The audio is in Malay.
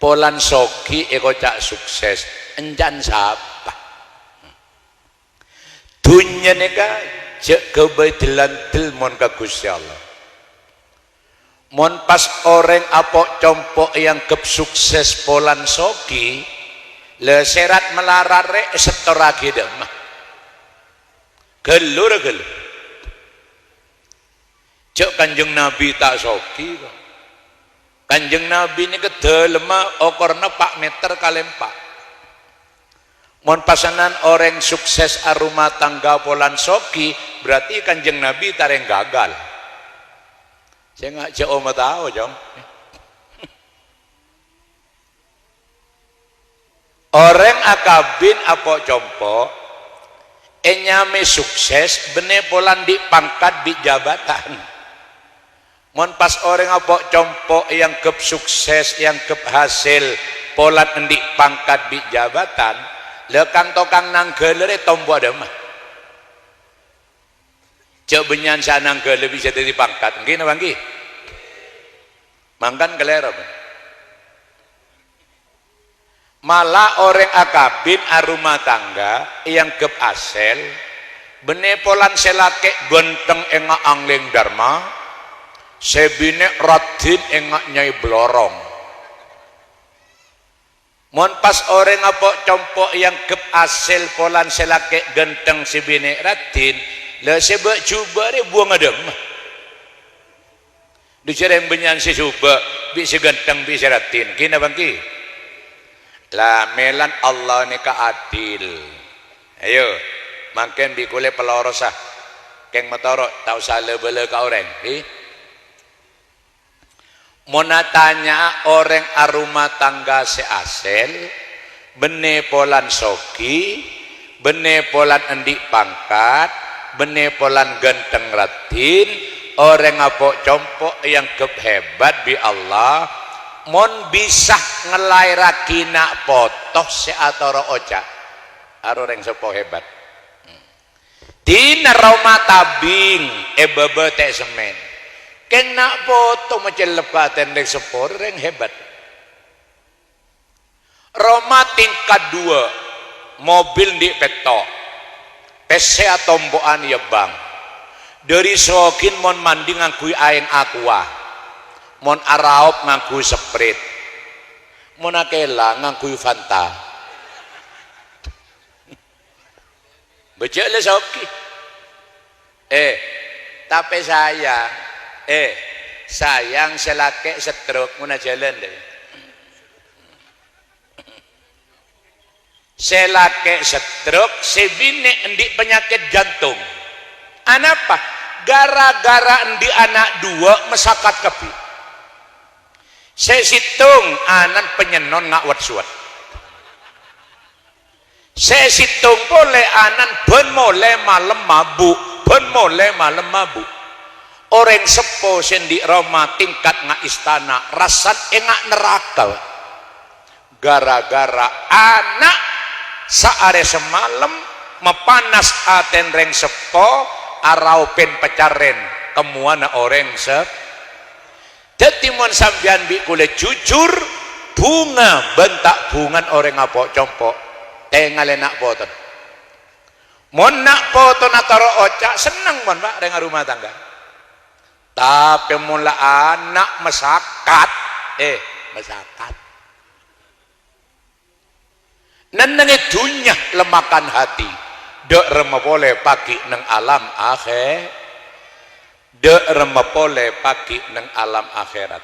polan soki eko cak sukses encan siapa dunya neka cek kebetulan tilmon ka Gusti Allah mon pas orang apok compok yang kep sukses polan soki le serat melarare setoragi demah gelur cek Kanjeng Nabi tak soki kok. Kanjeng Nabi ini kedalemah okorna pak meter kalempak mon pasanan orang sukses aruma tangga polan soki berarti Kanjeng Nabi tareng gagal saya nggak jauh mau tahu jong orang akabin apok compok enyame sukses bene polan di pangkat di jabatan mon pas orang apok compok yang kep sukses yang kep hasil polan endi pangkat di jabatan lekang tokang nang gelere tombo demah cek benyan sanang gele bisa jadi pangkat nggih napa nggih mangkan kelero malah orang akabin arumah tangga yang kep asel bene polan selake genteng enga angling dharma sebine radin engak nyai blorong mon pas orang apok compok yang kep asel polan selake genteng sebine radin le sebek jubare buang adem dicereng benyan si suba bisa genteng bisa radin kina bangki lah melan Allah ni ka adil ayo makin bikule pelorosah keng metoro tau sale bele ka orang monatanya orang aruma tangga seasel bene polan soki bene polan endik pangkat bene polan genteng ratin orang apok compok yang kehebat bi Allah mon bisa ngelahirakina potoh seatoro oca orang sepo hebat tina roma tabing bebe tek semen kena foto macam lepatan dari sepor yang hebat Roma tingkat 2 mobil di petok PC tomboan ya bang dari sokin mon mandi ngakui aing aqua mon araop ngakui sprite mon akela ngakui fanta becek le soki tapi sayang selake stroke muna jalan deh selake stroke sebine endik penyakit jantung anapa gara-gara endi anak 2 mesakat kepi sesitung anan penyenon ngak wat-suat sesitung boleh anan ben mole malam mabuk orang sepo sendi Roma tingkat nga istana rasat engak neraka gara-gara anak saare semalam mepanas aten reng sepo arau pen pecaren kemuana orang sep tetimon sambian bi kule jujur bunga bentak bungan orang apok compok tengale nak poton mon nak poton ataro oca seneng mon pak reng rumah tangga tapi mula anak mesakat mesakat nenengi dunya lemakan hati dek remepole pagi neng alam akhir dek remepole pagi neng alam akhirat